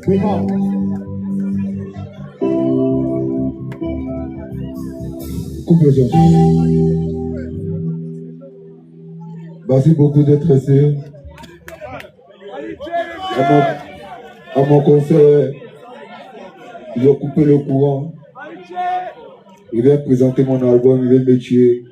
Comment? Coupe les autres. Merci beaucoup d'être resté. À mon concert, ils ont coupé le courant. Il vient présenter mon album, il vient me tuer.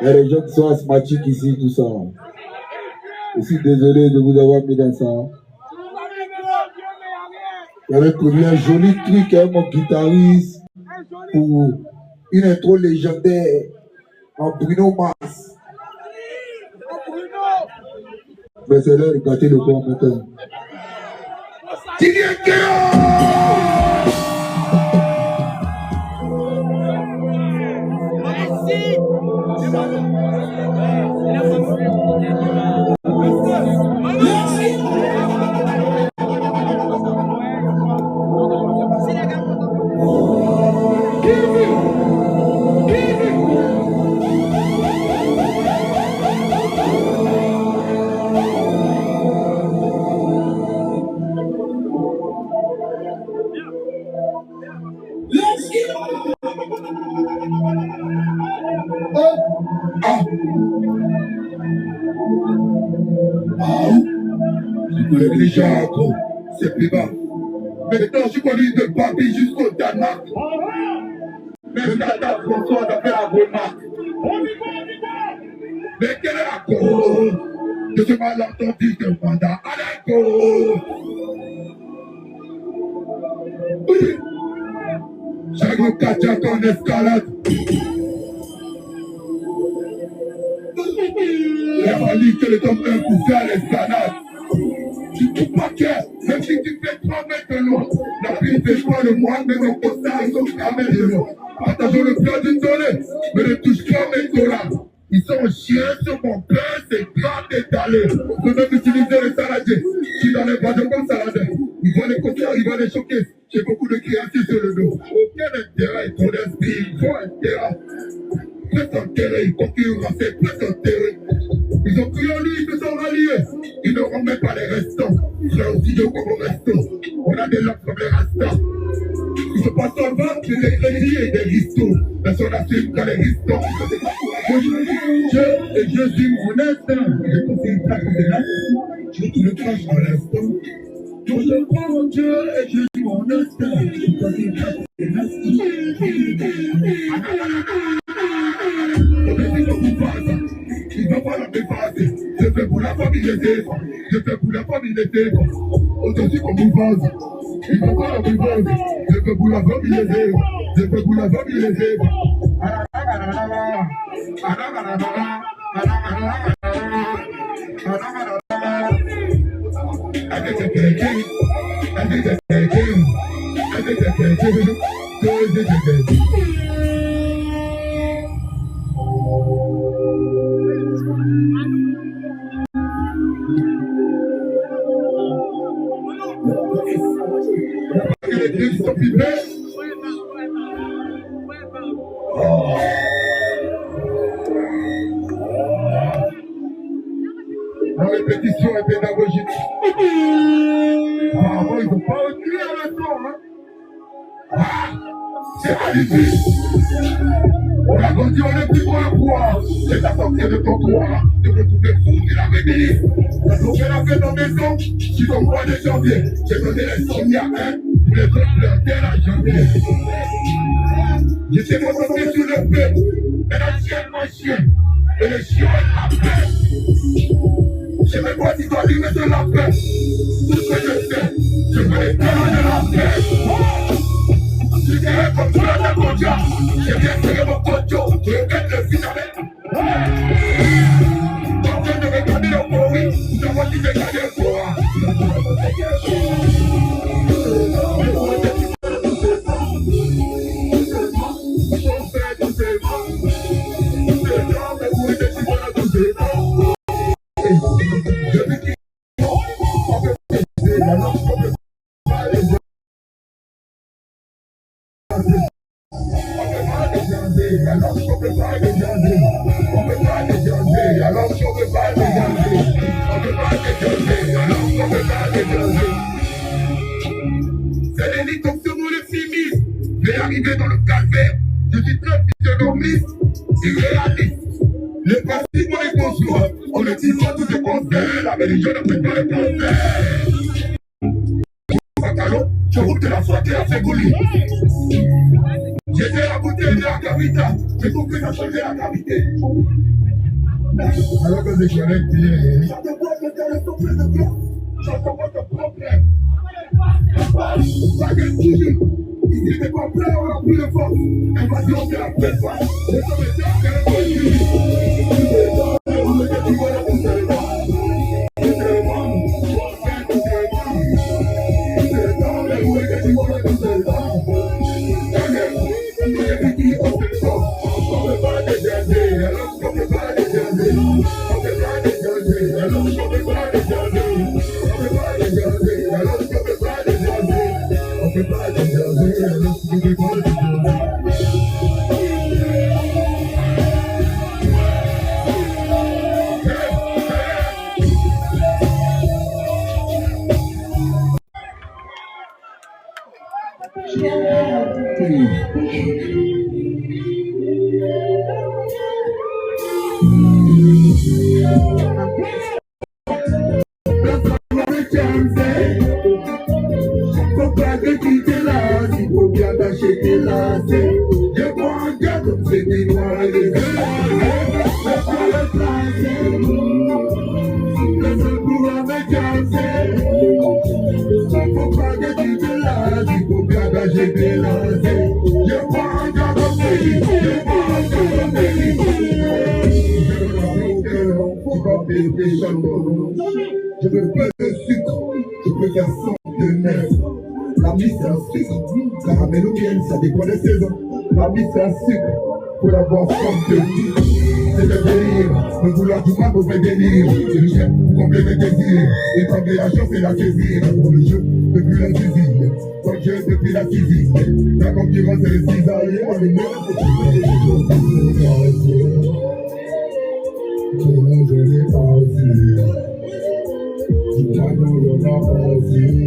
Il y a des gens qui sont asthmatiques ici, tout ça. Je suis désolé de vous avoir mis dans ça. J'avais prévu un joli truc avec mon guitariste pour une intro légendaire en Bruno Mars. Mais c'est l'heure de gâter le corps maintenant. C'est plus bas. Maintenant, je connais de Papi jusqu'au Danemark. Même Tata François a fait la remarque. Mais quelle est la cause de ce malentendu de mandat à la cause? Oui. Chaque Katia en escalade. Il a fallu que le temps un coup faire l'escalade. Tu ne trouves pas cœur, même si tu fais 3 mètres de long. La vie fait quoi de moi, mais mon costard, ils sont cramés de long. Partageons le plat d'une donnée, mais ne touche pas mes dollars. Ils sont chiens sur mon pain, c'est grave étalé. Je peux même utiliser les saladiers. Je suis dans les bâtons comme saladier. Ils vont les concerts, ils vont les choquer. J'ai beaucoup de créatifs sur le dos. Aucun intérêt, trop d'esprit, il faut intérêt. Presque enterré, concurrencé, presque enterré. Ils ont cru en lui, ils se sont ralliés. Ils n'auront même pas les restants. Frère aussi comme au resto. On a des lacs comme les restants. Ils se passent en vente, des crédits et des ristos. Personne n'assume quand les ristants. Je suis mon instinct. Je confie pas que c'est là. Je tout le crache en l'instant. Je crois en Dieu et je suis mon instinct. Je confie pas que c'est là. Il va pas la dépasser. Je fais pour la famille des défenses. Je fais pour la famille des défenses. Aujourd'hui comme vous vase. Il va pas la dépasser. Je fais pour la famille des défenses. Je fais pour la famille des défenses. Les sont pipés. La répétition est pédagogique. Apparemment, ils n'ont pas reculé à l'instant. C'est magnifique. On a grandi, on est plus loin à quoi. C'est à sortir de ton toit, de me trouver fou, il avait dit. La journée a fait dans maison, je suis au mois de janvier. J'ai donné les sommiers à un, pour les autres planter la janvier. J'étais concentré sur le paix, et la chienne, mon chien, et le chien est la paix. Je me vois si toi, lui, mettre la paix. Tout ce que je sais, je veux les donner la paix. Je dirais comme toi, la condia. J'ai bien fait mon conjo, je regrette le final. Quand je ne regarde le pourri, je vois si j'ai gagné le pas dégager. On peut pas dégager, alors qu'on peut pas dégager. On peut pas dégager, alors qu'on peut pas dégager. C'est l'élite sur le sinistre. J'ai arrivé dans le calvaire. Je suis très physionomiste, irréaliste. Les principes, on les conçoit. On ne dit pas tous les conseils. La religion ne peut pas les conseils. Pantalon, je roule de la soirée à Fégoli. J'étais la bouteille de la cavité. J'ai compris que ça changeait la cavité. Alors que je connais bien. J'entends pas que t'as le souffle de glace. J'entends pas ton problème. Pas de toujours. Ici, t'es pas prêt, on a plus de force. Invasion, c'est la paix. Les hommes étaient en train de Je veux pas de sucre, je peux faire sans de neige. La vie c'est un sucre, caramel ou miel, ça dépend des saisons. La vie c'est un sucre, faut l'avoir sans de vie. C'est le délire, me vouloir du mal, mauvais délire. C'est le chef pour combler mes désirs. Étrangler la chance et la saisir. Pour le jeu, depuis la cuisine. Pour le jeu, depuis la cuisine. La concurrence et les cisailles, on est mieux. Je n'ai pas osé. Je n'ai pas osé.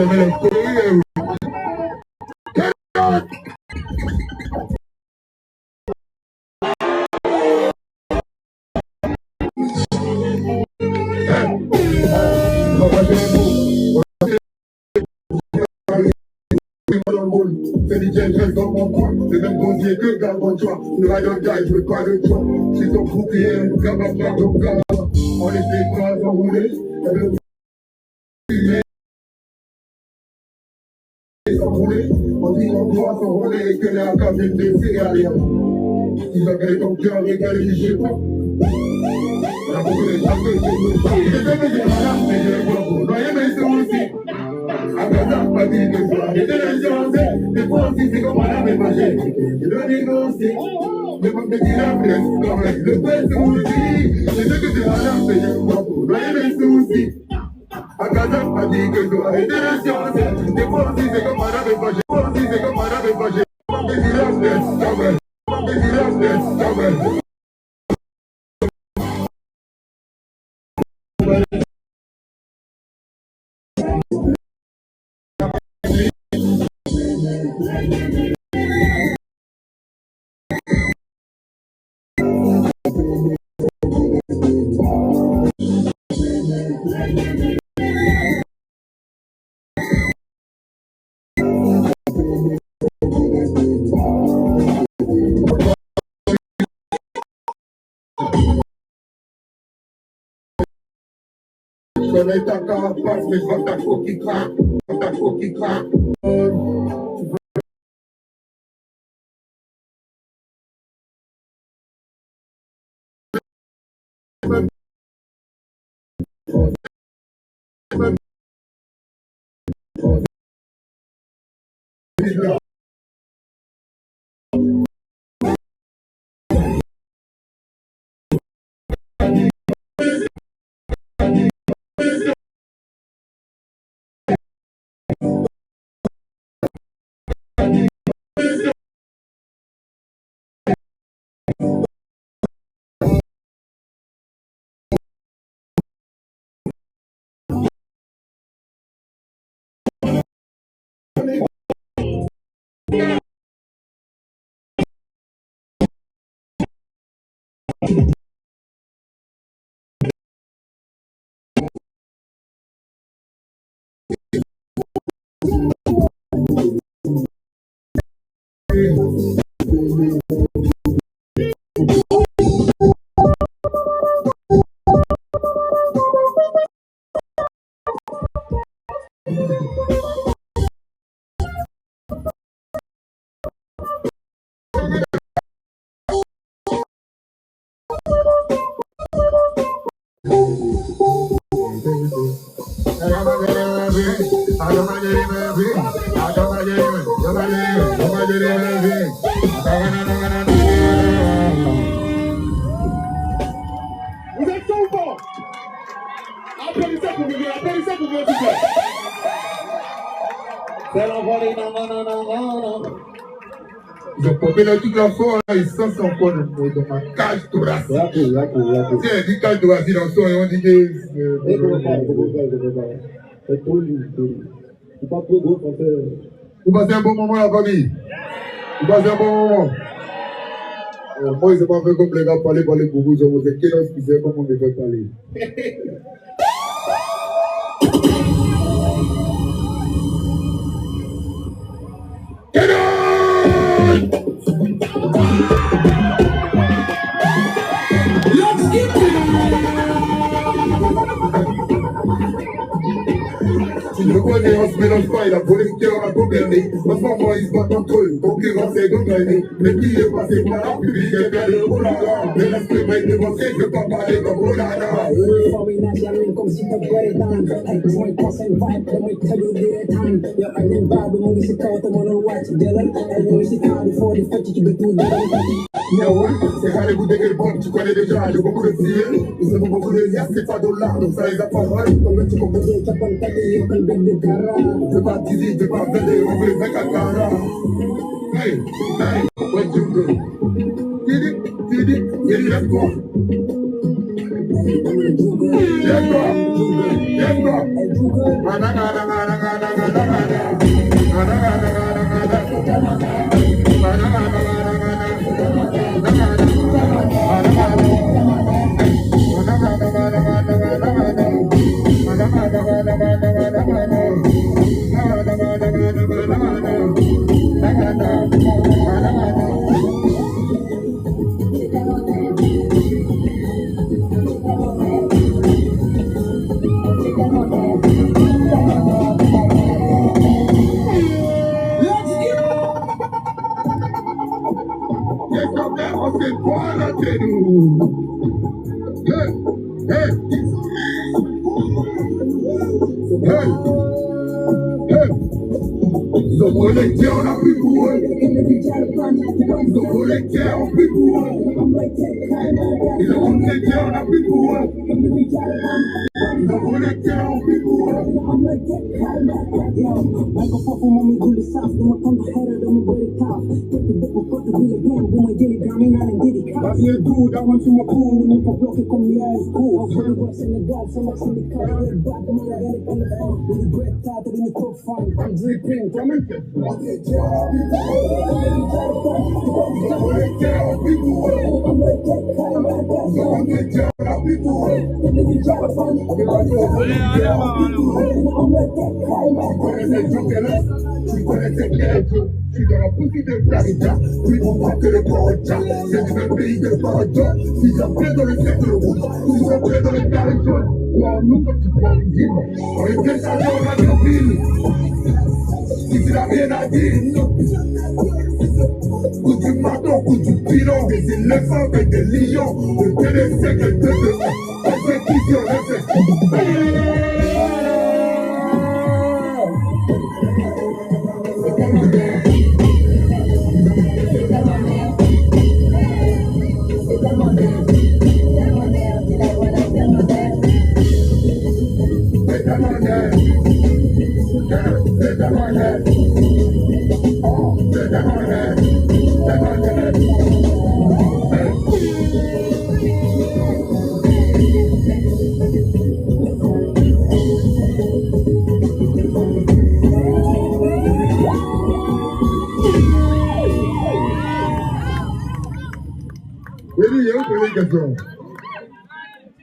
C'est DJ reste dans mon coin, le même gosier que Gargantua. Une radio guy, je veux pas de toi. C'est ton croupier, Gababa, ton gars. On les fait pas enrouler. On dit qu'on doit s'enrouler et que les AK viennent des céréaliens. Ils ont gagné ton cœur, régalé, je sais pas. La beaucoup de gens que j'ai fait madame, mais je le vois pour noyer, mais c'est aussi. À Gaza, pas dit que ça. Et de l'insurance, des fois aussi, c'est comme madame est mangée. Je dois négocier. Mais comme petit la presse, comme le père se aussi. Je sais que c'est madame, mais je le vois pour noyer, mais c'est aussi. À Gaza, pas dit que ça. Et de l'insurance, des fois aussi, c'est comme madame est mangée. Des fois aussi, c'est comme madame est mangée. Comme petit la presse, comme petit la presse, comme je connais ta carapace, mais quand ta peau qui craque, quand ta peau qui craque. Vous êtes chaud ou pas? Applaudissez pour vous, applaudissez pour vous, s'il c'est l'envolée, non. Ils ont popé dans toute la forêt, ils sont encore dans ma cage thoracique. Tiens, dit cage thoracique dans le son, et on dit que... C'est trop libre. C'est pas trop gros pour faire... Vous passez un bon moment, la famille? Vous passez un bon moment? Moi, ils n'ont pas fait comme les gars parler beaucoup. Je vous ai quel âge qui sait comment on devait parler. Le connaît, on se mélange pas, il a volé le cœur à gouverner. En ce moment, ils se battent entre eux, concurrence et gagner. Mais qui est passé par la public et bien le oulala. Mais l'esprit m'a été démontré, je peux pas parler comme oulala. Comme si t'as pris dans like joint cross and vibe, let me tell you the time. Yo, I didn't vibe, when we sit out, I'm on a watch, Dylan. And when we sit out before the fetch, tu peux tout dire. Yo, c'est rare les bouts de quel bon, tu connais déjà, j'ai beaucoup de filles. Ils ont beaucoup de liens, c'est pas $, donc ça les a pas mal. Comme tu comprends, tu as pas le temps de yo, je pas Didi, je pas Zedé, on veut 24 carats. Hey, what you do? Didi, let's go. Let's go.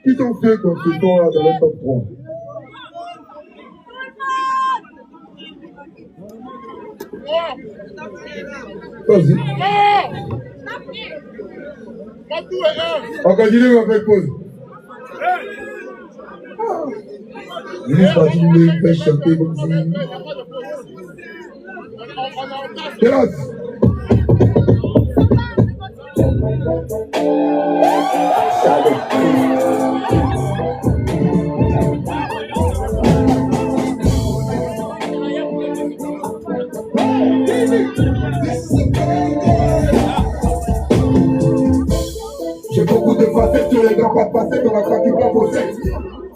Qui sont ceux qui sont là dans le top 3? Vas-y. On continue, on fait pause. Lui, continue, fait chanter comme ça. Terrasse. J'ai beaucoup de facettes sur les grands pas de passé qu'on a pratiquement bossé.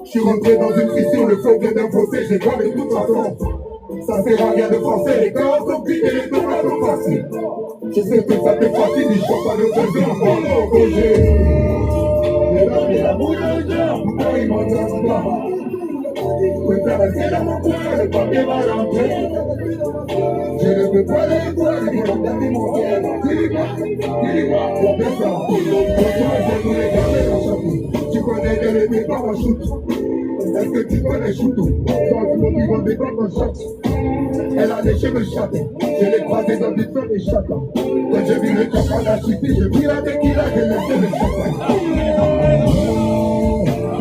Je suis rentré dans une fissure, le flow vient d'imposer, j'ai pas de toute façon. Ça sert à rien de forcer, les corps sont vides et les tours sont faciles. Je sais que ça t'est facile, je vois pas de besoin pour l'opposer. Les dames et la boule de cœur, pourquoi ils m'entendent pas? Je préfère rester dans mon coin, le papier va rentrer. Je ne peux pas les voir, ils vont regarder mon cœur. Dis-moi, pour descendre. Pourquoi je voulais garder mon chapeau? Tu connais de l'aimer par ma chute. Est-ce que tu connais Choutou? Dans le monde, ils vont débattre ma chatte. Elle a les cheveux châtés. Je l'ai croisé dans du feu des chatons. Quand j'ai vu le champagne à Chipi, j'ai pris la tequila, j'ai laissé le champagne.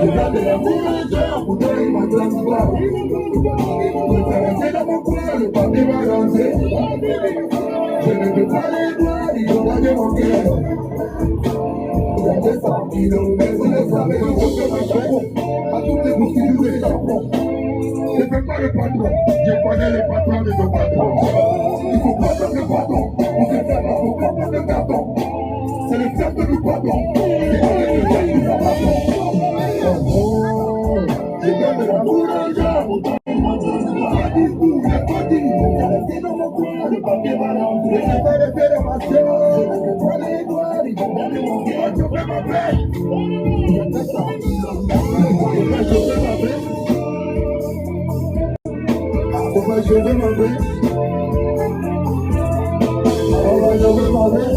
Regardez l'amour de cœur, pourtant il m'entend pas. Je préfère rester dans mon coin, le papier va lancer. Je ne peux pas les voir, ils vont garder mon cœur. Regardez ça, ils l'ont même vous le savez, je refais un chapeau. À toutes les bouches qui jouent les chapeaux. Je ne fais pas le patron, je connais les patrons de nos patrons. Il faut pas faire le patron, on se fait pas, faut pas faire le carton. C'est le cercle que nous battons, c'est avec le cercle que nous battons. Je donne de l'amour à gens, autant que moi, pas du tout, j'ai pas dit. Je vais rester dans mon coin, le papier va rentrer. Je fais des fédérations, je ne fais pas les doigts, ils vont garder mon cœur, je fais ma paix. Je fais ça, je fais ma paix. Pourquoi je veux ma paix? Pourquoi je veux ma paix?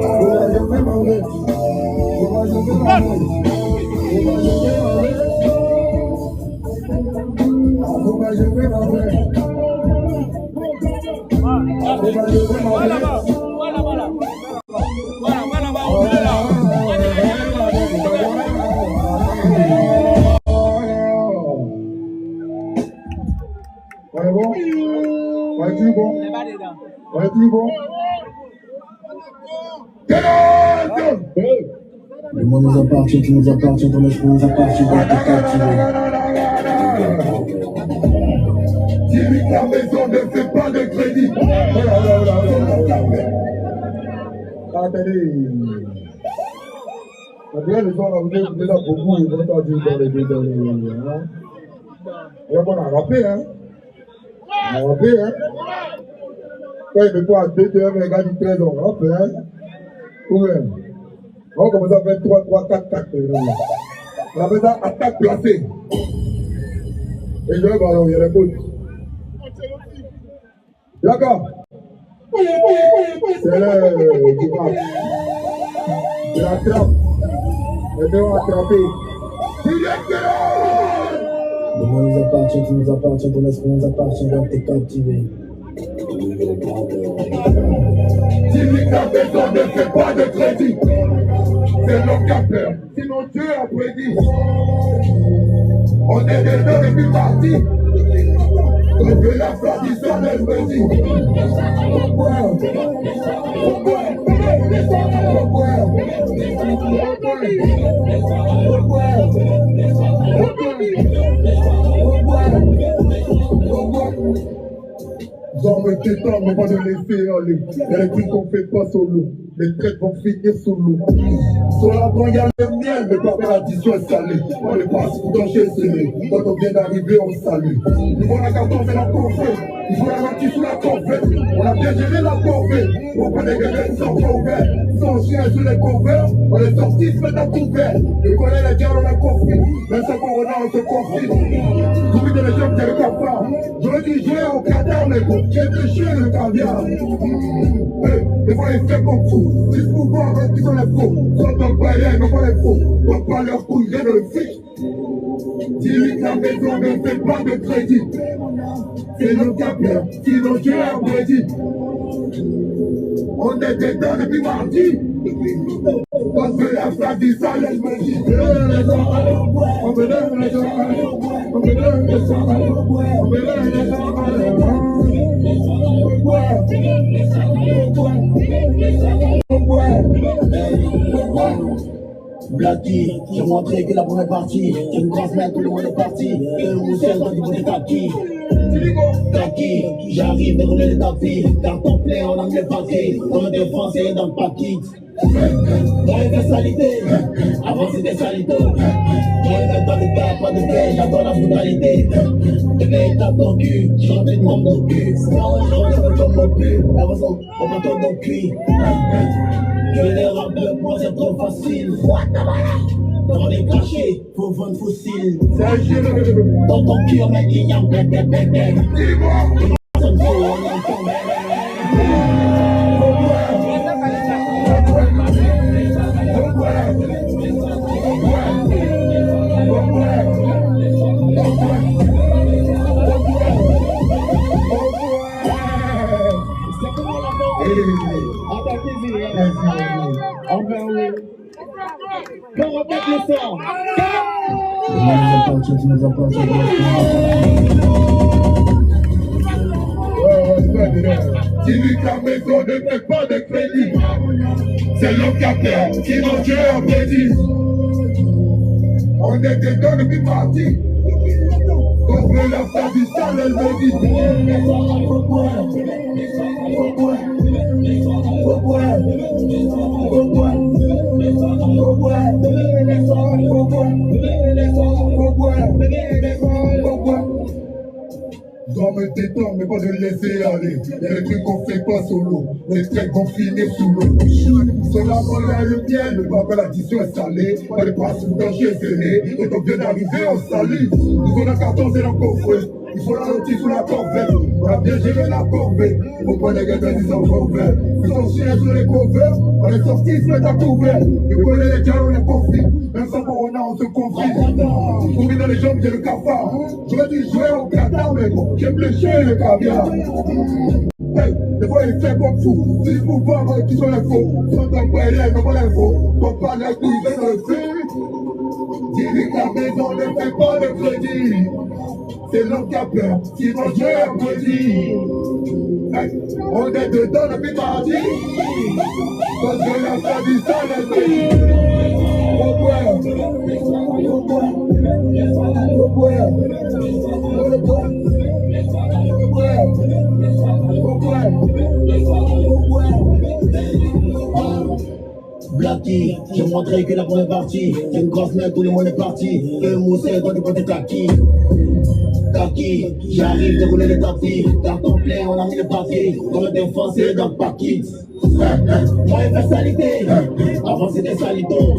Pourquoi je veux ma paix? Pourquoi je veux ma paix? Pourquoi je veux ma paix? Pourquoi Le monde nous appartient, tu nous appartiens, ton esprit nous appartient, on est captivé. Dis-lui que la maison ne fait pas de crédit. Attendez. Les gens là, vous êtes là beaucoup, ils vont t'en dire dans les deux. On va rapper, hein. On va rapper, hein. Quand il me faut à 2 heures, les gars du 13 ans, on rappe, hein. Ouais. On va commencer à faire 3, 4, 4. On appelle ça attaque placée. Et je vais voir, il y a les potes. D'accord. C'est l'heure du rap. C'est la trappe. Les deux ont attrapé. Le monde nous appartient, tu nous appartiens, ton esprit nous appartient, on est captivé. Dis-lui que la maison ne fait pas de crédit. C'est l'homme qui a peur. Sinon Dieu a prédit. On est des deux depuis parti. On veut la traditionnelle prédit. J'en me détends, mais pas de laisser aller. Il y a les trucs qu'on fait pas solo. Les traites vont finir sous l'eau. Sur la banque, il y a le miel, mais pas faire l'addition est salée. On est pas sous danger scellé. Quand on vient d'arriver, on salue. Nous voilà la carton, c'est la corvée. Il faut la ralentir sous la corvée. On a bien géré la corvée. On prend des gueules sans corvée. Sans chien sur les couverts. On est sortis, se met à couvert. Je connais les gars, on a compris. Même sans corona, on se confie. Vous videz les gens qui avaient qu'à faire. J'aurais dû jouer au cadavre, mais bon, j'ai pêché le caviar. Des fois, ils font comme fou. Si vous voyez qui sont les faux, soit dans le palais, mais pas les faux. On pas leur couille, rien de le fiche. Dis-lui que la maison ne fait pas de crédit. C'est le capteur, sinon Dieu a prédit. On est dedans depuis mardi. Parce que la tradition, elle me dit. On me donne les gens, on me donne les gens, on me donne les gens. Blacky, j'ai montré que la première partie, j'ai une grosse main, tout le monde est parti. Et le ciel dans du bout des tapis. Taki, j'arrive de rouler les tapis. Carton plein, on a mis le paquet. Comme un défoncé dans le paquet. Dans les personnalités, avant c'était salito. Dans les cas, pas de paix, j'adore la brutalité. Bébé, tape ton cul, chante une bombe dans le cul. Non, je ne tombe non plus, la façon, on m'entend dans le cul. Je les rappelle, moi c'est trop facile. Dans les cachets, faut vendre fossile. Dans ton cul, on met des yams, bébé. Tu nous appartiens, Dis-lui que la maison ne fait pas de crédit. C'est l'homme qui a peur, sinon Dieu a prédit. On est dedans depuis parti. On veut la tradition, elle me dit. J'en me détends, mais pas de laisser aller. Il y a des trucs qu'on fait pas solo. Les traits vont finir sous l'eau. Sur la banque, il y a le miel, mais pas l'addition est salée. On est pas sous danger scellé. Et on vient d'arriver, on salue. Nous on a carton, c'est la coffret. Il faut la rôtir sous la corvette. On a bien géré la corvette. On prend des gars ils sont corvette. Ils sont chiens sur les couverts. On est sortis, se mettent à couvert. Je connais les gars, on est conflit. Même sans corona, on on se confie. Tombé dans les jambes, j'ai le cafard. J'aurais dû jouer au Qatar, mais bon, j'aime le chien et le caviar. Hey, des fois il fait comme fou. Si vous voir qui sont les faux, sans t'envoyer les mêmes l'info. Quand pas la couille, dans le feu. Dis que la maison ne fait pas de crédit. C'est l'homme qui a peur, sinon Dieu a maudit. Hey, on est dedans depuis mardi. Parce que la fin du sang est dit. Blacky, j'ai montré que la première partie, j'ai une grosse main, tout le monde est parti. Le moussé, toi tu peux être kaki. Kaki, j'arrive de rouler les tapis. Carton plein, on a mis le papier. Comme un défoncé dans le paquet. Moi, universalité, avant c'était salito.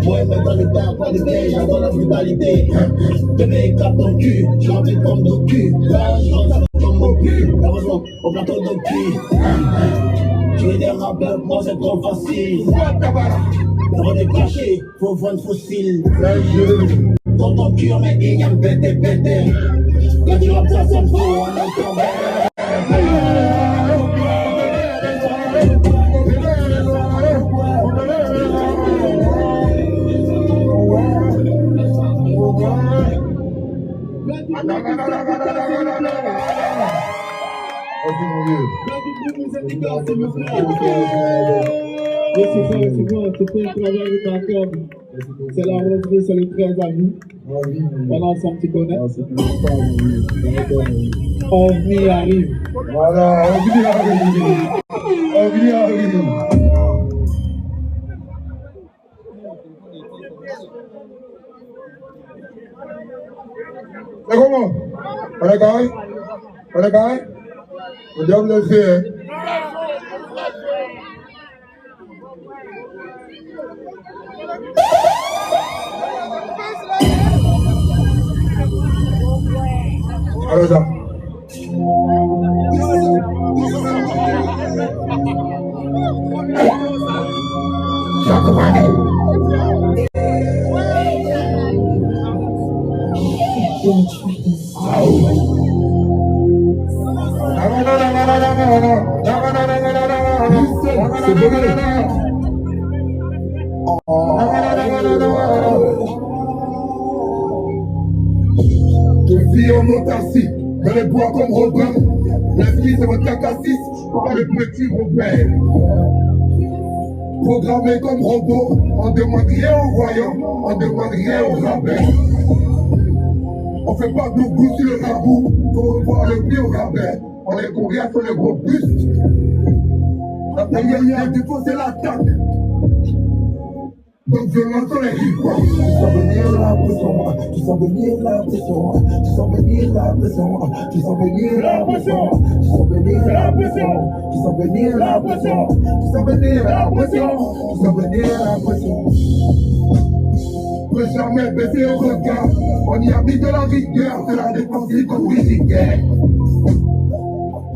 Moi, même dans le temps, pas de paix, j'attends la brutalité. Bébé, éclate ton cul, je remplis comme de cul. Là, je rentre comme mon cul. Heureusement, au plateau de cul. Tu es des rappeurs, moi c'est trop facile. Pour des cachets, faut vendre fossile. Dans ton cul, on met des yams pété pété. Quand tu rappes, ça sonne faux, on entend bien. C'est la rentrée, c'est le 13 avis. Pendant ça, tu connais. OVNI arrive. Voilà, OVNI arrive. OVNI arrive. C'est comment? On est carré? On est carré? On doit le faire. Alors ça. Je vis en autarcie, dans les bois comme Robin. L'esprit c'est votre cacassis, pas le petit Robert. Programmé comme robot, on demande rien aux voyants, on demande rien aux rabbins. On fait pas de goût sur le rabout, pour voir le pied au rabais. On est combien sur le gros buste. La première défaut c'est l'attaque. Donc je lance les hip-hop. Tu sens venir la pression, tu sens venir la pression, tu sens venir la pression, tu sens venir la pression, tu sens venir la pression, tu sens venir la pression, tu sens venir la pression, tu sens venir la pression. Peut jamais baisser au regard, on y a mis de la rigueur, de la défensive comme Brigitte.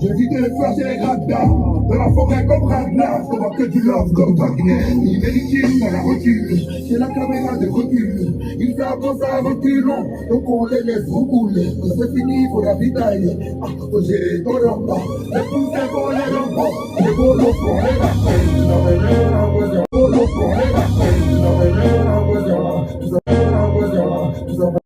J'évite les flashs et les radars, dans la forêt comme Ragnar, je vois que du love comme Wagner. Il est liquide dans la recul, j'ai la caméra de recul. Ils savent qu'on ça reculons, donc on les laisse rouler. Quand c'est fini, faut la vitailler. Ah, j'ai les colompas, les poussins pour les lambos, les bolos pour les batailles. Tu n'en veux rien à besoin, bolos pour les batailles. Tu n'en veux rien à besoin, tu n'en veux rien à besoin, tu n'en veux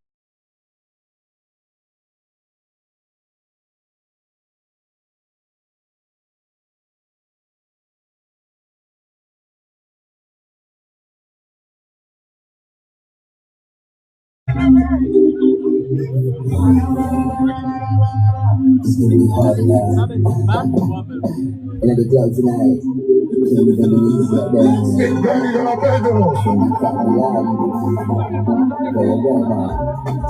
It's gonna be hard tonight. And at the club tonight, can't even believe that c'est gagné dans la peine.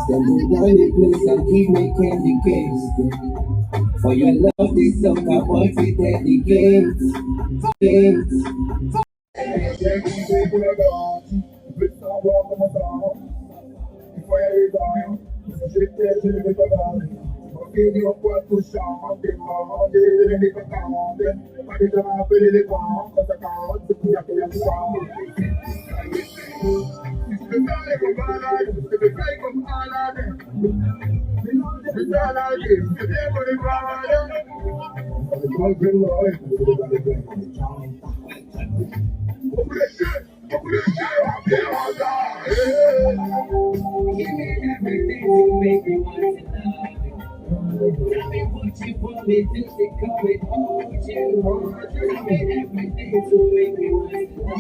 Standing down the place and keep making the case. For your love, this song I want to dedicate. J'ai quitté pour la danse, je veux savoir comment ça va. Il faut y aller dans rien, si j'étais, je ne vais pas parler. On finit au point touchant, on démarre, je ne vais pas commander. Pas déjà appeler les parents, quand ça carotte, c'est pour y accueillir les parents. Si je Tell me what you want me to say, come and hold you. Tell me everything to make me want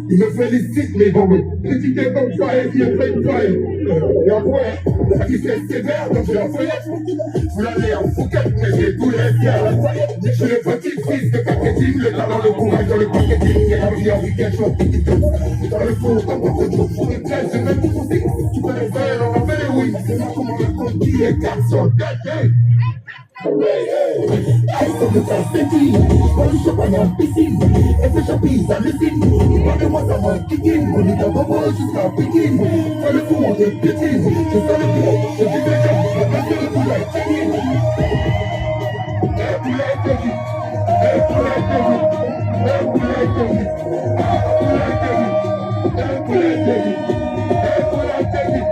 Il me félicite, mais bon, critiquer comme ça et dire fake fire. Et après, ça qui c'est sévère, donc je la feuillette. Vous l'allez en fouquette, mais j'ai tous les fiers. Je suis le petit fils de marketing, le talent, le courage dans le marketing. Qui a envie en week-end, je dans le four, comme un coach, pour une tête, j'ai même tout aussi. Tu peux les faire, on en fait les oui. C'est moi comment le compte dit, les cartes sont dead. Comme le temps pétille, quand le champagne en piscine, et fait champis à l'usine, regardez-moi ça manque qui guine, on est dans Bobo jusqu'à Pékin, quand le fou on te piétine, je sens le gros, je dis déjà, je passe le poulet technique. Poulet technique, poulet technique, poulet technique, poulet technique, poulet technique.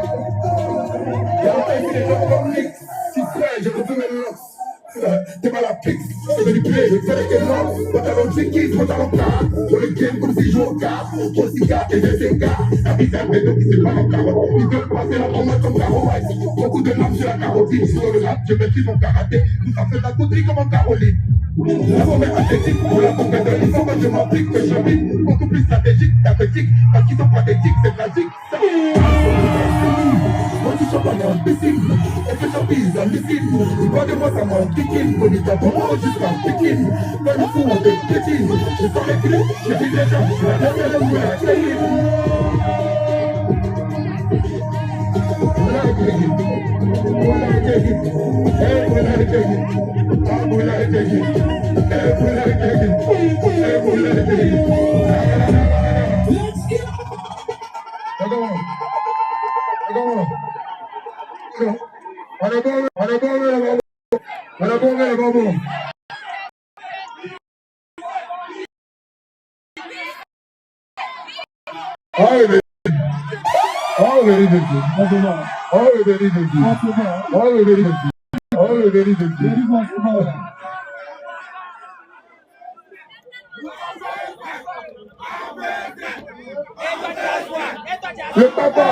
Y'a un pays qui est dans mon mix, si c'est, je refais mes lances. T'es mal à pique, je fais du play, je fais des lances. Pantalon de chiquis, pantalon car. Dans le game comme si je joue au car. Trop de cigares et des écarts. La vie d'un bédo qui se bat en carotte. Ils veulent passer la tomate comme Caro White. Beaucoup de lames sur la carotine. Sur le rap, je maîtrise mon karaté. Tout ça fait de la poterie comme en Caroline. La bombe est athlétique, pour la conquête de l'ISO, quand je m'applique, que j'habite. Beaucoup plus stratégique, tactique, parce qu'ils sont pathétiques, c'est tragique. Quand tu champagnes en piscine, et que j'empise en usine, regardez-moi ça m'en piquine, bonita pour moi jusqu'à Pékin. Quand le fou on te piétine, je sens les clés, je dis les gens, je la dernière de la clé. Oh, very good. Ah, c'est bon. Oh, very good. Ah, c'est bon. Oh, very good. Oh, very good. C'est bon, c'est bon. Le papa.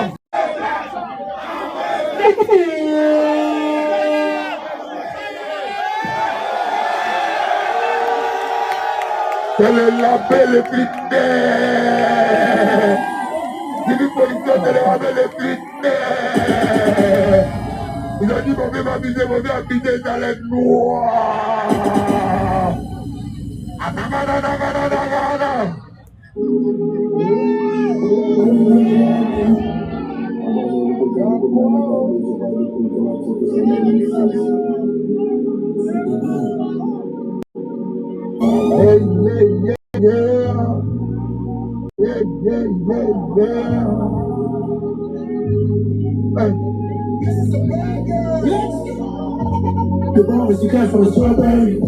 C'est le label critère. C'est une production de le label critère. Ils ont dit qu'on veut m'amuser, on veut habiter dans les noirs. Hey, yeah, yeah, yeah. Yeah, yeah, yeah, yeah. Hey. Le bon recyclage sur le strawberry.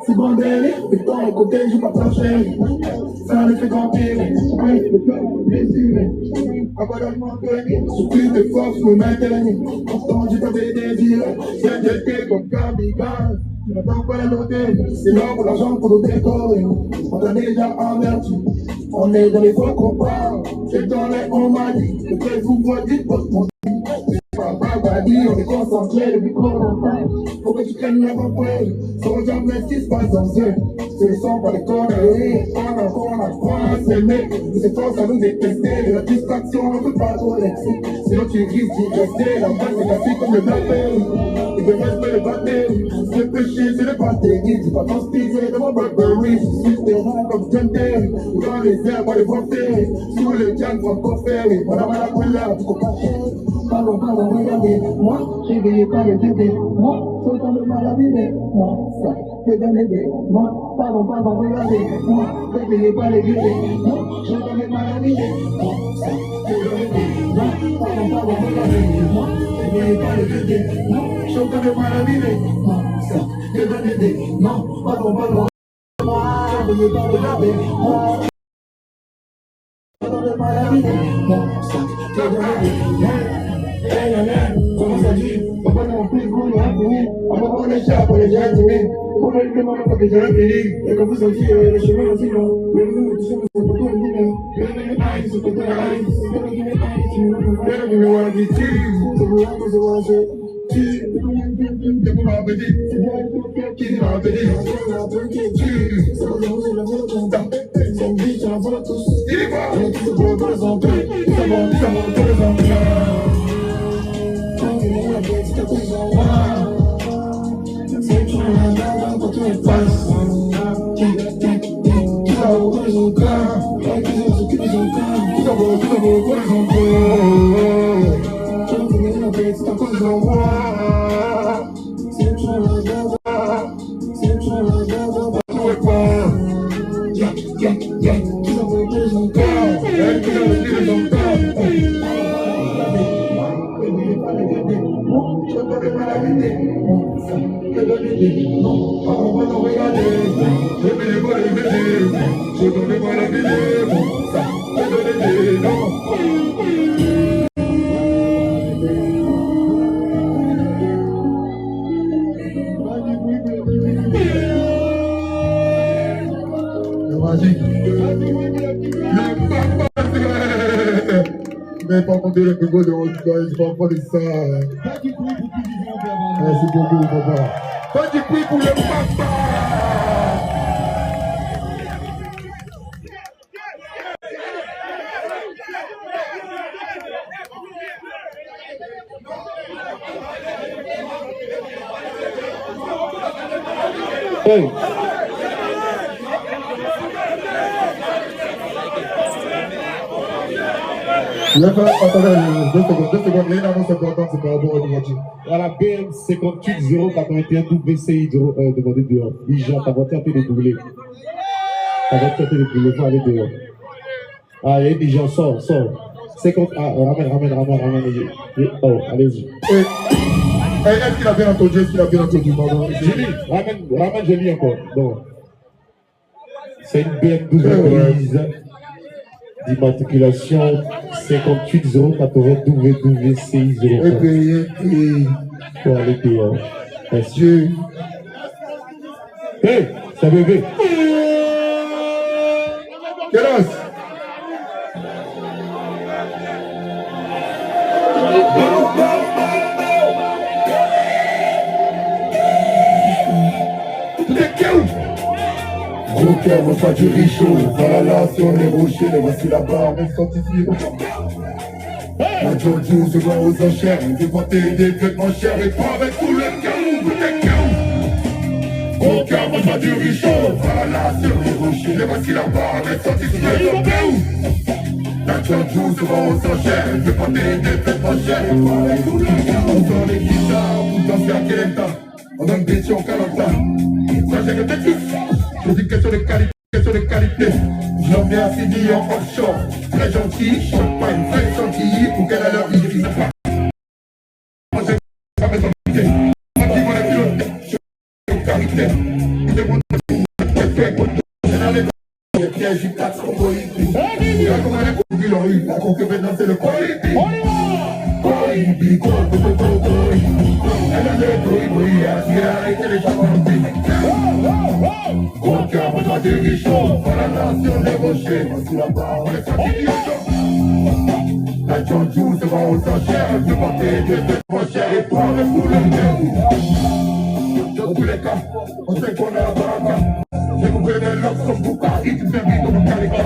C'est bon délire, mais dans le côté, je pas trop cher. Ça ne fait qu'empirer. Oui, le cœur blessé. Abandonnement gagné. Sous plus de force pour maintenir. Pourtant, j'ai pas des désirs. C'est jeté comme kamikaze. Tu n'attends pas la noter. C'est l'or pour l'argent pour nous décorer. On t'a déjà averti. On est dans les fois qu'on parle. C'est dans les on m'a dit. Le fait vous voit dites votre monde. On est concentré depuis qu'on en parle. Faut que tu prennes la vampire. Sans jamais ce qui se passe dans eux. Ce ne sont pas des conneries. On apprend à s'aimer. Ils s'efforcent à nous détester. La distraction, on ne peut pas trop laisser. Sinon tu risques d'y rester. La balle est cassée comme le blackberry. Ils veulent respecter le batterie. Le péché, c'est le batterie. C'est pas transpirer de mon Burberry. C'est des rangs comme John Terry. Dans les airs, pas les porter. Sous le diable, on va faire. On a mal à brûler, tu comprends? Pardon, regardez-moi, réveillez pas les bébés, moi, sautant le mal à vivre, moi, ça, c'est bien aidé, moi, pardon, regardez-moi, réveillez pas les bébés, moi, sautant le mal à vivre, moi, ça, c'est bien aidé, moi, pardon, regardez-moi, réveillez pas les bébés, moi, sautant le mal à vivre, moi, ça, c'est bien aidé, moi, pardon, réveillez pas les bébés, moi, sautant le mal à vivre, moi, ça, c'est bien aidé, moi. Comment ça dit? On va dans le plus gros, on a fini. On va prendre les chats pour les gens timés. On va lui demander pour que j'ai fini. Et comme vous sentez, le chemin aussi long. Mais nous, tout ça, c'est pour tout le monde. Mais les eyes, c'est pour tout le monde. Mais les eyes, c'est pour tout Mais par contre, le plus beau de votre gueule, je vais pas de ça. Pas du bruit pour plus vivre, papa. Merci beaucoup, papa. Pas du bruit pour le papa. Hey. Attendez, 2 secondes. Il y a une annonce importante, c'est par rapport à une voiture. Voilà, BM 58 081 WCI demandé dehors. Ligia, ta voiture a été dédoublée. Ta voiture a été dédoublée, il faut aller dehors. Ah, il y a des gens, sors. 50, ramène. Oh, allez-y. Est-ce qu'il a bien entendu? Pardon. Julie, ramène, je lis encore. Donc, c'est une BMW grise. d'immatriculation 58 080 WWCI 04. Pour aller payer. Merci. Hey, ça bébé. Quel âge? Gros cœur, on soit du richaud. Voilà là, si on est rocher, les voici là-bas, on est scientifique. La Jojo se voit aux enchères, des vêtements des vêtements chers et pas avec tout le cœur. Gros cœur, on soit du richaud. Voilà là, si on est rocher, les voici là-bas, on est scientifique. La Jojo se voit aux enchères, des vêtements chers et pas avec tout le cœur. On sort les guitares, tout en fait à quel état. On donne des tiens au calanta. Ça j'ai le défi. Je dis question de qualité, Je l'emmène à Sydney en offshore. Très gentil, champagne, très gentil. Pour qu'elle ait leur vie, je sais pas. Moi j'ai pas besoin de quitter. Moi qui m'en ai piloté, je suis au caractère. Je demande de tout. C'est dans les pièges, j'y taxe au Koïbi. Là comme elle est coupée l'orille, la concubine c'est le Koïbi. Koïbi, Koïbi. Elle a le Koïbi, elle a arrêté les gens. Gros cœur, on doit des richaud. Voilà là, si on est rocher. Voici là-bas, on est sorti la Jojo se vend aux enchères. Je veux porter des vêtements chers et pas avec tout le monde. Dans tous les cas, on sait qu'on est à Baraka. J'ai coupé des locks comme Bouka. Il te fait vite comme Kalika.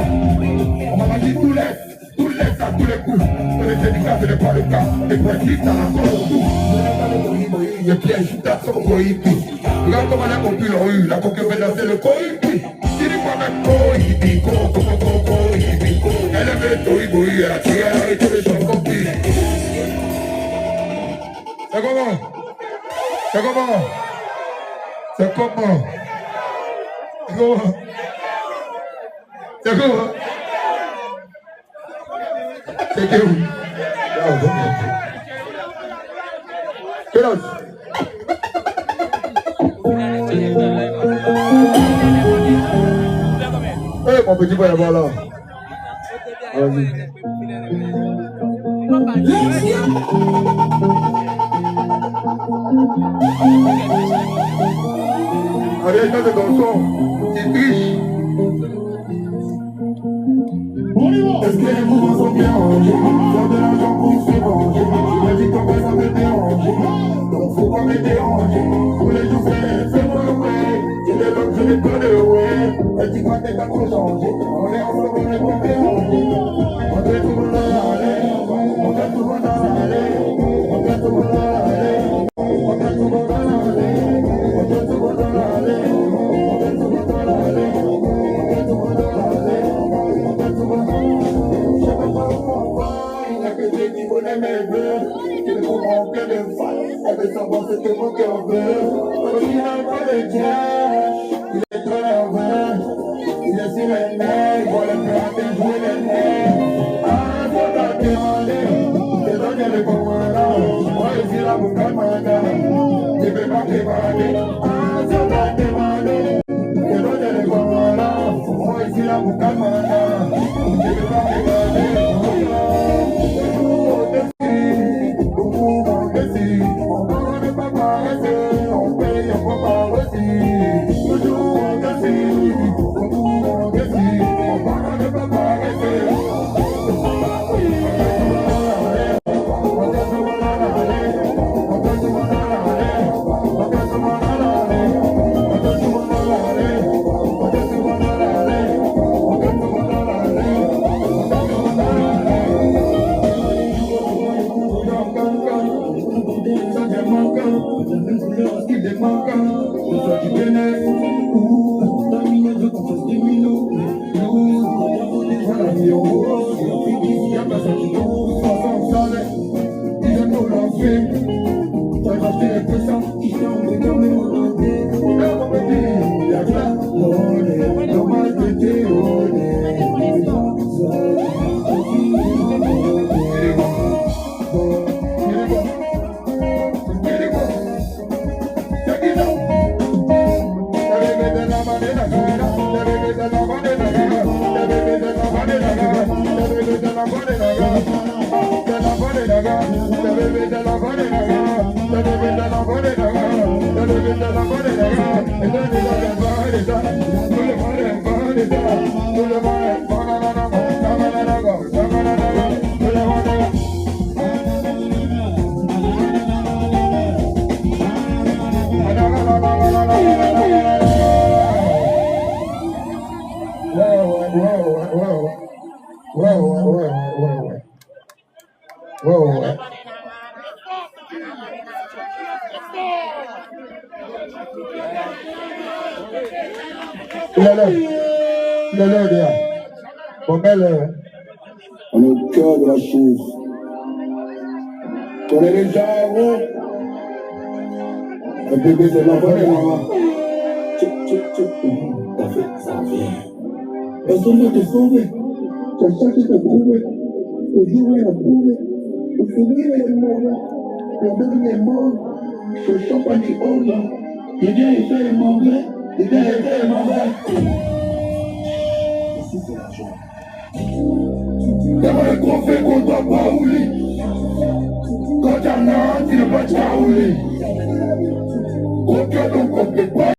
On m'a dit tout laisse à tous les coups. On est dédicace, ce n'est pas le cas. Les principes, ça n'a pas le tout. Les pièges, je tape sur Koïbi. Regarde comment elle a compris leur rue, la concubine c'est le Koïbi. Il dit pas avec Koïbi, Koïbi. Elle avait Koïbi, elle a tiré, elle a arrêté les gens compris. C'est comment? C'est comment? C'est comment? C'est comment? C'est comment? C'est que où? Quel âge? Eh mon petit boy, voilà. Vas-y. Allez, ça c'est dans le son. Tu triches. Est-ce que les mouvements sont bien rangés? Faire de l'argent pour se venger. Tu m'as dit qu'en vrai ça me dérange. Donc faut pas me déranger. Tous les jours c'est moi ouais. Tu les loques, je les connais ouais. Elle dit quoi t'es pas trop changé. On est ensemble, on est pas dérangé. On fait tout le monde dans l'allée. On fait tout le monde dans l'allée. On fait tout le monde dans l'allée. On fait tout le monde dans l'allée. On fait tout le monde dans l'allée. On fait tout le monde dans l'allée. On fait tout le monde dans l'allée. On fait tout le monde dans l'allée. Je sais pas pourquoi il n'y a que des qui connaissent mes vœux. Qui ne comprend que de failles. Elle veut savoir ce que mon cœur veut. Comme il n'a pas de tien. Il est trop nerveux. Il est sur les nerfs. Il voit le pirater jouer les nerfs. Ah, faut pas te demander. T'es donné le commandant. Moi, je suis là pour commandant. Tu peux pas te demander. Ah, faut pas te demander. T'es donné le commandant. Moi, je suis là pour commandant. Tu peux pas te demander. Il est là, gars. Bon, belle. On est au cœur de la chose. On est déjà avant. Le bébé, c'est ma vraie maman. T'as fait ça, viens. Personne ne te sauver. Tu as cherché de prouver. Aujourd'hui, on a prouvé. Aujourd'hui, il est mort. Le bébé est mort. Le champagne est mort. Il vient et fait le mauvais. Il vient et fait le mauvais. Ici, c'est l'argent. T'as le trophée qu'on doit pas oublier. Quand t'as un tu ne vas pas oublier. Aucun donc on peut pas.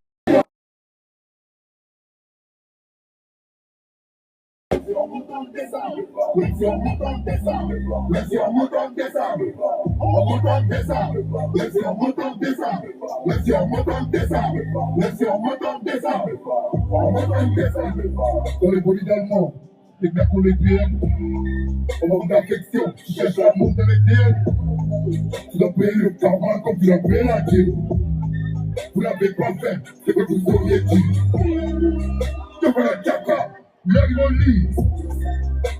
Dans les bolides allemands, les gars qu'on les DM, on manque d'affection, tu cherches l'amour dans les DM. Tu dois payer le karma comme tu dois payer la dîme. Vous l'avez pas fait, c'est que vous auriez dit. Je vois la caca, là ils vont lire.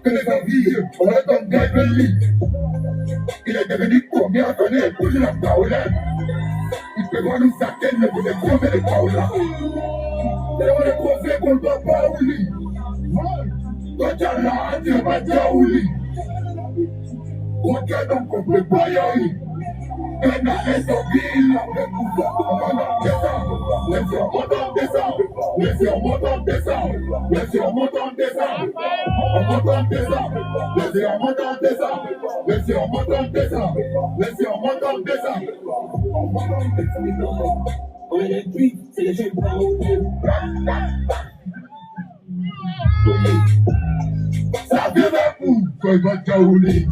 Que les avis, on a dans le gars il est devenu combien d'années pour la Paola. Il peut voir nous certaines, mais vous êtes combien de Paola. C'est on est trophée qu'on ne doit pas oublier. Quand tu as là, tu ne vas pas oublier. Aucun donc on ne peut pas y aller. Un arrêt sans ville, avec vous, on va dans décembre. Laissez on monte en décembre. Laissez on monte en décembre. Laissez on monte en décembre. On monte en décembre. Laissez on monte en décembre. Laissez on monte en décembre. Laissez on monte en décembre. On monte en décembre. On est les puits, c'est les jeunes blancs au bout. Ça vient d'un coup, quand il va caouler.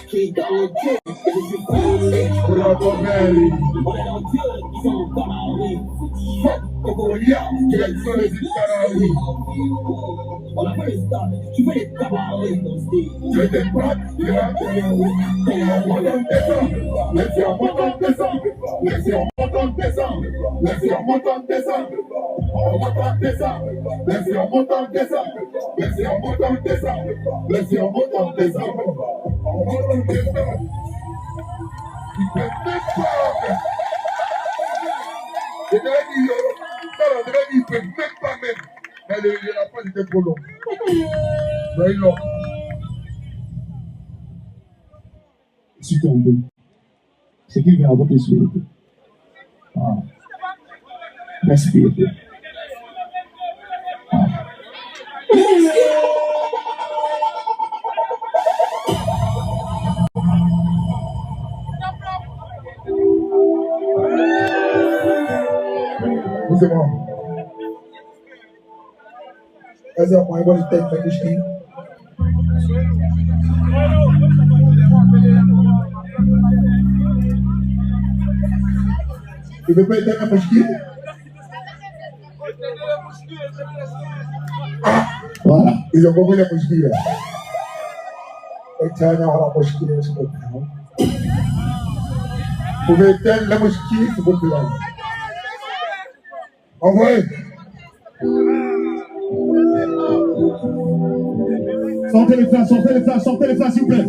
Qui est dans le Dieu, et je suis parlé. Pour la commère. On est dans Dieu, ils sont parlés. Cocolia, tu es sur les Canaries. On a fait les stars, tu veux les cabarets. Tu es des potes, tu es un peu. On monte en décembre. Laissez on monte en décembre. Laissez on monte en décembre. Laissez on monte en décembre. On monte en décembre. Laissez on monte en décembre. Laissez on monte en décembre. Laissez on monte en décembre. On monte en décembre. Il fait des choses. Je te l'ai dit, je te l'ai dit, il ne peut même pas même. Mais la phrase était trop longue. Very long. Si tu es en deux, c'est qu'il vient avoir tes souhaits. Ah. Merci. C'est bon. Est-ce que moi, je vais te faire coucher? Tu veux pas être un mouchier? Ah, voilà. Ils ont compris la mouchier. Et tu as un mouchier, c'est pas grave. Vous pouvez éteindre la mouchier, c'est pas grave. En vrai. Sortez les flashs, s'il vous plaît.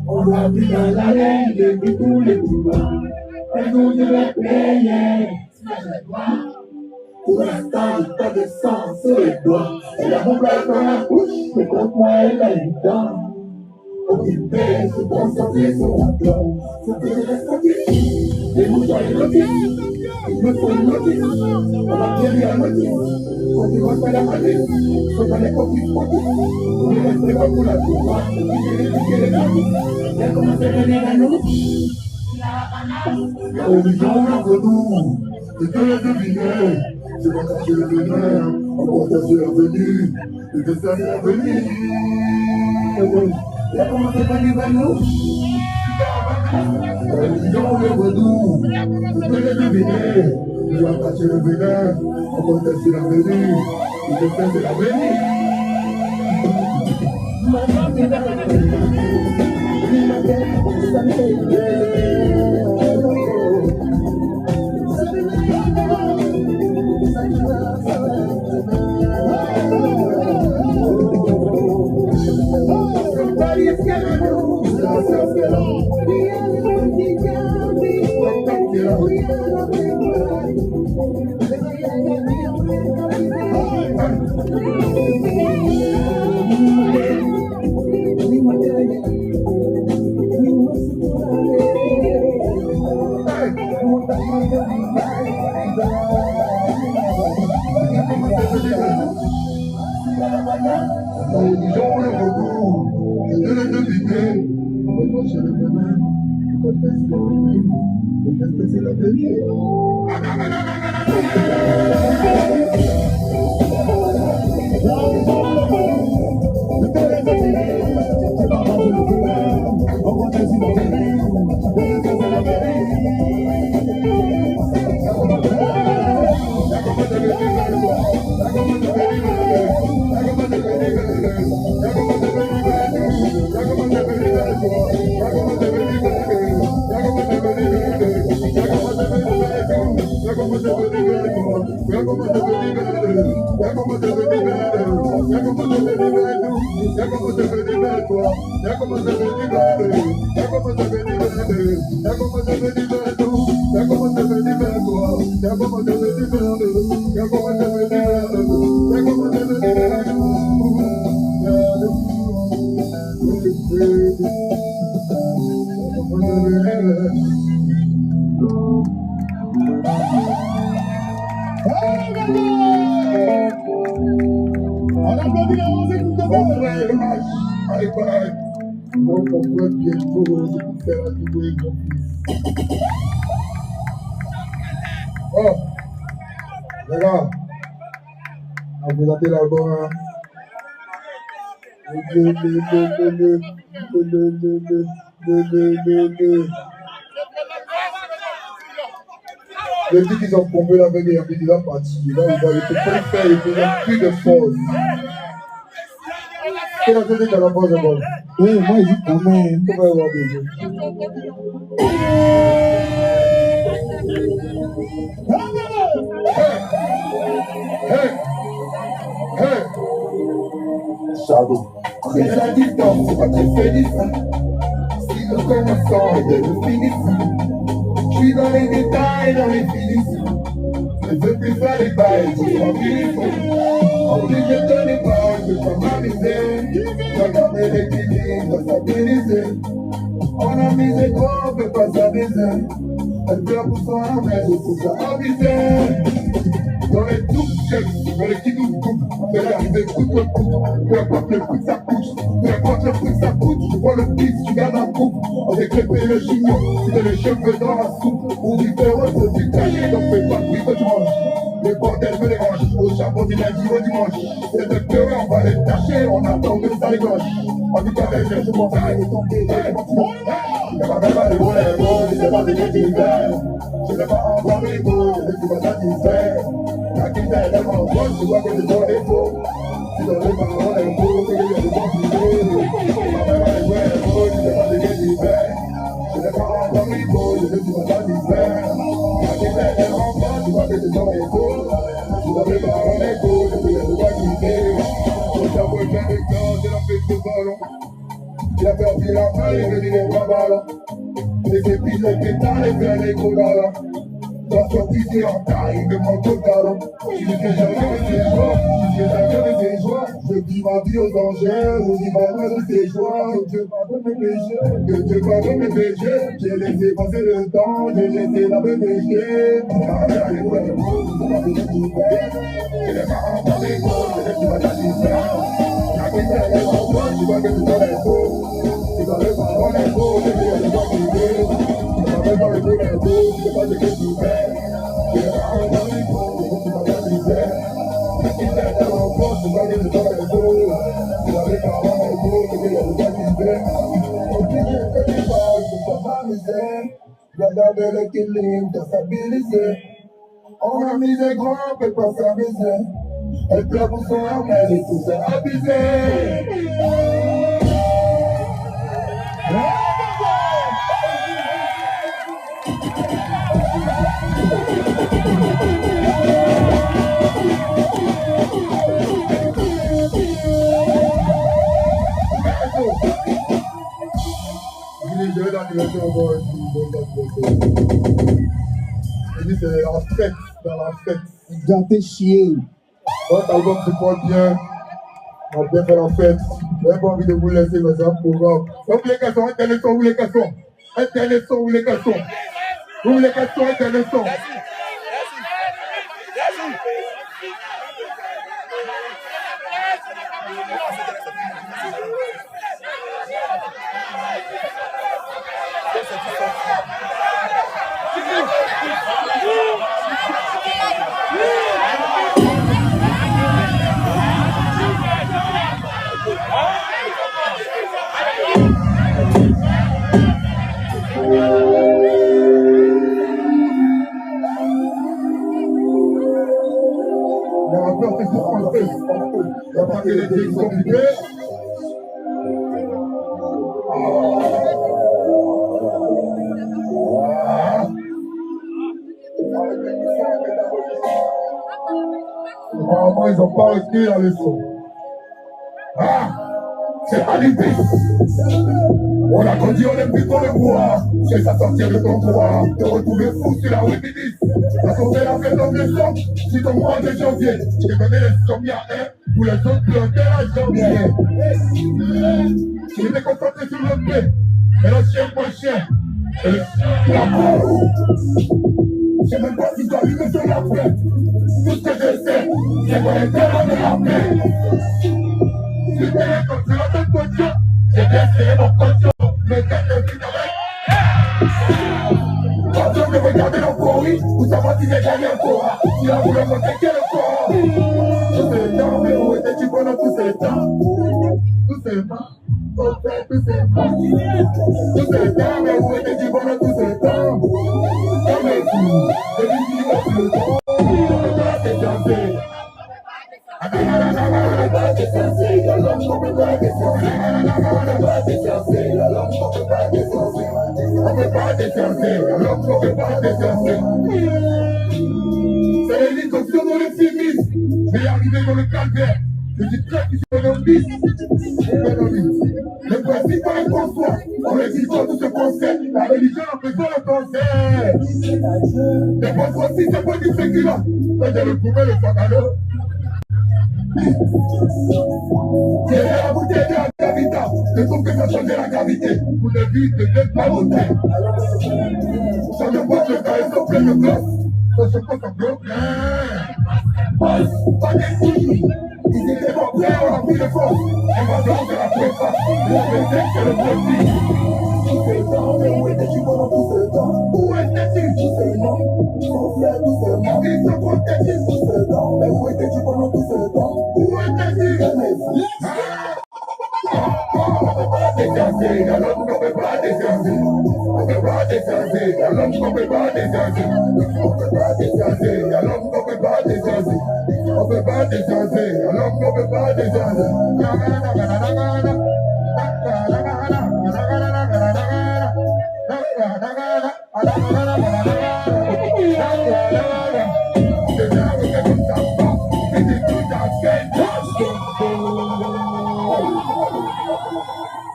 On va vivre dans la laine depuis tous les couloirs. Et nous devons payer. Pour l'instant, j'ai pas de sang sur les doigts. Elle a mon bras dans la bouche, mais contre moi, elle a une dent. Occupé, se concentrer sur mon plan. Faut que je reste tranquille. Les moutons et l'autisme, il me faut une notice. On va bien la notice. Quand tu vas faire la maladie, faut pas les copies. On ne reste pas pour la tour. Les navis, elle commence à venir à nous. Horizon entre nous, c'est que le deviner. C'est pas cacher le venin, on partage l'avenir. Et que ça va venir. Elle commence à venir à nous. Horizon entre nous, c'est que le deviner. Tu vas cacher le venin, on partage l'avenir. Et que ça va venir. Oh, les gars, on va présenter l'album. Hein. Les filles qui ont pompé la veille, ils ont parti. Là, ils vont faire, ils n'ont plus de force. Quelle est la dans la pause encore? Oui, moi, je dis quand même. Comment on va baiser? Hey! Shadow. C'est la distance, c'est pas très félicien. Si nous commençons et que nous finissons, je suis dans les détails, dans les finitions. Je veux plus faire les bails, je suis en finissant. En plus, je te les paroles, je peux pas m'amuser. Regarder l'équilibre, stabiliser. On a misé trop, on peut pas s'amuser. Elle pleure pour son âme, je trouve ça abusé. Dans les doubles chefs, dans les qui nous coupent, on fait l'arrivée coûte que coûte. Peu importe le prix que ça coûte, peu importe le prix que ça coûte, je vois le pif, tu gardes un coupe. On décrépé le chignon, tu mets les cheveux dans la soupe. Pour vivre heureux, c'est caché, donc fais pas cuire que tu manges. Le bordel me dérange, au charbon du lundi au dimanche. C'est de pleurer, on va les tâcher, on attend que ça dégrange. En tout cas, je m'en vais, il est tombé, il n'est pas vraiment les volets, il n'est pas des d'hiver. Je n'ai pas encore les mots, je ne suis pas satisfait. La quitte est tellement bonne, tu vois que je dois les mots. Si dans les paroles, les mots, il y a des bons idées. Je n'ai pas vraiment les mots, je n'ai pas des d'hiver. Je n'ai pas encore les mots, je ne suis pas satisfait. La quitte est tellement bonne, tu vois que je dois les mots. Si dans les paroles, les mots, je n'ai pas d'idées. Le cerveau est plein de corps, c'est la fête de ballon. Il a perdu la main, il veut dire les bras ballons. Les épis, les pétales, les verres, les gros galons. Dans son pisé en taille, de mon totalon. Je ne fais jamais mes joies, je ne fais jamais mes joies. Je vis ma vie aux dangers, je vis ma vie de ses joies. Que Dieu pardonne mes péchés, que Dieu pardonne mes péchés. J'ai laissé passer le temps, j'ai laissé la me pécher. Je n'ai pas encore les mots, je ne suis pas satisfait. La vie est tellement bonne, tu vois que tu dois les mots. Tu dois les paroles, les mots, je vais les voir priver. Tu dois les mots, les mots, tu sais pas ce que tu fais. Je n'ai pas encore les mots, je ne suis pas satisfait. La vie est tellement bonne, tu vois que tu dois les mots. Tu dois les paroles, les mots, je vais les voir priver. Au plus je fais des balles, je peux pas m'amuser. Regarder l'équilibre, t'as stabilisé. On a mis des grands, on peut pas s'amuser. Elle pleure pour son âme, elle est tout ça abusé. je vais l'anniversaire encore un jour. Je dis, c'est la fête, dans la fête. Gâté chier. Votre album se porte bien. On a bien fait la fête. Je n'ai pas envie de vous laisser dans un programme. Donc les garçons, intéressants, vous les garçons. Intéressants, vous les garçons. Vous les garçons, intéressants. Les rappeurs, c'est pour français. Il n'y a pas que les trucs compliqués. Normalement, ils n'ont pas retenu la leçon. Ah, c'est arrivé. On a grandi, on est plutôt le bois. C'est ça sortir de ton bois. Te retrouver fou sur la rue ministre. T'as sauvé la fête en décembre. Si ton mois de janvier, j'ai donné les sommiers à un. Pour les autres, tu as la janvier. J'étais concentré sur le paix. Et le chien, mon chien. Et le chien, la mort. Je sais même pas si je dois allumer sur la fête. Tout ce que je sais, c'est qu'on est tellement de la paix. Si t'es comme tu l'as fait caution, j'ai bien serré mon caution. Mais quand je vis avec. Quand je me regarde l'euphorie, pour savoir si j'ai gagné encore. Si la voulait me quel le corps. Tous ces temps, mais où étais-tu pendant tous ces temps? Tous ces temps. Tous ces temps, mais où étais-tu pendant tous ces temps? Comme les fous, j'ai dit qu'il va plus le temps. C'est chanté. On peut pas décenser, on peut pas décenser, c'est les lignes comme ça dans le film. Je vais arriver dans le calvaire. Je dis très qui sont dans le bis. Le principe par le François, on les dit tout ce concert. La religion a besoin de concert. Les François aussi, c'est pas du séculat. Mais j'ai le couvert, le fagalo. J'ai la bouteille de la gravité. Je trouve que ça change la gravité. Pour ne vivre de la bouteille. Ça ne voit que quand ils sont pleins de glace. Ça se passe en bloc. Pas des couilles. Ils étaient pas prêts, on a pris le force. On va donc de la préface. Le prétexte, c'est le produit. Tous ces temps, mais où étais-tu pendant tous ces temps? Où étais-tu? Tous ces temps. Mon frère, tous ces temps. Ils sont protégés. Tous ces temps, mais où étais-tu pendant tous ces temps? Où étais-tu? On peut pas décenser, alors on peut pas décenser. On peut pas décenser, alors on peut pas décenser. On peut pas décenser, alors on peut pas décenser. On peut pas décenser, alors on peut pas décenser.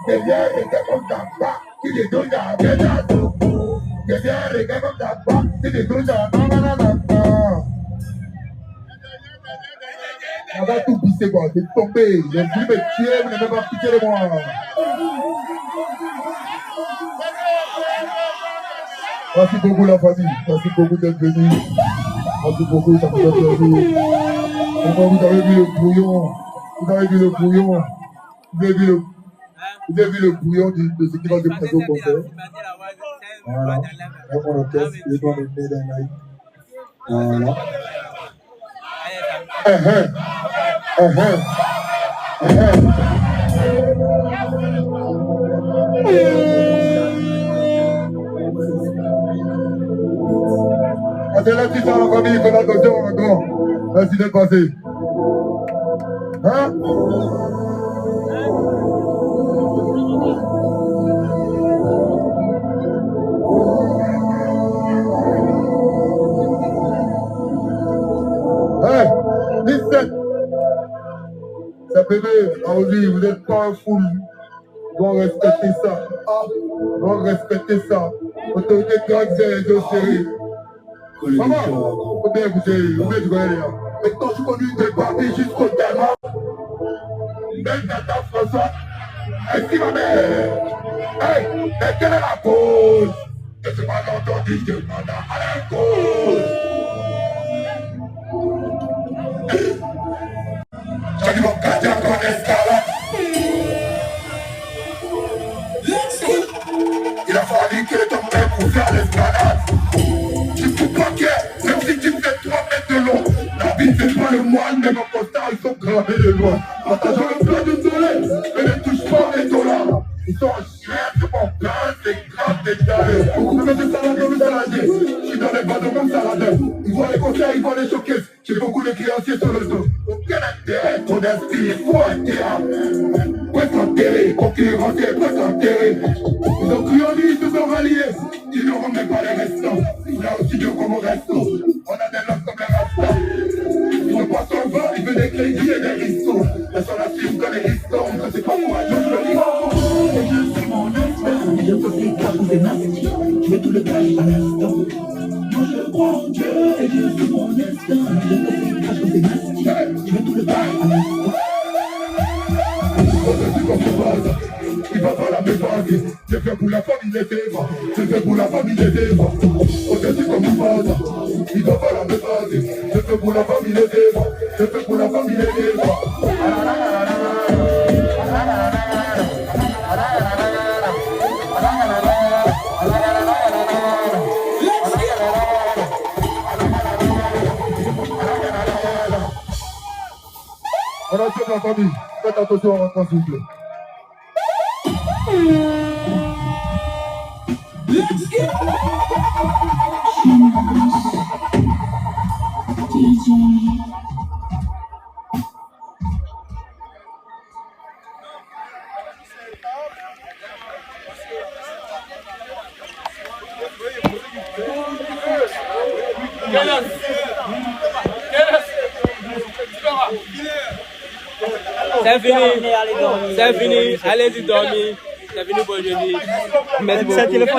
Derrière les gars comme Tamba, qui les donnent à Bénato. Derrière les gars comme Tamba, qui les donnent à Nananana. On va tout pisser quoi, c'est tombé. J'ai voulu me tuer, vous n'avez pas pitié de moi. Merci beaucoup la famille, merci beaucoup d'être venus. Merci beaucoup, ça me fait plaisir. Vous avez vu le bouillon, vous avez vu le bouillon, vous avez vu le... Vous avez vu le bouillon de ce qui va se passer au concert. Voilà. Donc on orchestre, les doigts de Midnight. Voilà. C'est là qui dans la famille qu'on a attention encore. Merci d'être passé. Hein? Hey, 17. Ça bébé, allez, vous n'êtes pas un fou. vont respecter ça. Vont respecter ça. Autorité gardien de série. Maman, vous êtes maintenant, je suis connu de Paris jusqu'au Danemark. Même Tata François. Est-ce ma mère? Hey, mais quelle est la cause? Que ce malentendu demande à la cause. J'ai dit mon gardien qu'on escalade. Il a fallu que ton père pour faire l'escalade. Tu peux pas que, même si tu fais 3 mètres de long, la vie fait pas le moine, mais nos postales sont gravés de loin. Partageons le plat de soleil, mais ne touche pas les dollars. Ils sont en chien, c'est mon pain, c'est grave décalé. On met des salades dans le saladier. Je suis dans les bateaux comme saladeur. Ils voient les concerts, ils voient les showcases. J'ai beaucoup de créanciers sur le dos. Aucun intérêt, trop d'inspirer, faut intérêt. Presque enterré, concurrencé, presque enterré. Ils ont cru en lui, ils se sont ralliés. Ils ne remettent pas les restants. Il y a aussi Dieu comme au resto. On a des langues comme les rastas. Ils ne passent en bas, ils veulent des crédits et des ristos. Elles sont la cible dans les ristons. Je sais pas moi, je le dis. Je suis mon instinct, je peux plus capoter masque. Je veux tout le cash à l'instant. Moi je crois en Dieu et je suis mon instinct. Je peux plus capoter masque. Je veux tout le cash à l'instant. Il va pas la mévaser. C'est fait pour la famille des Tévas. C'est fait pour la famille des Tévas. Au-dessus comme une base. Il va pas la mévaser. C'est fait pour la famille des Tévas. C'est fait pour la famille des Tévas. On a toute la famille. Faites attention en rentrant s'il vous plaît. Let's go! DJ. C'est fini, c'est fini, allez-y dormir, c'est fini pour aujourd'hui. Merci beaucoup.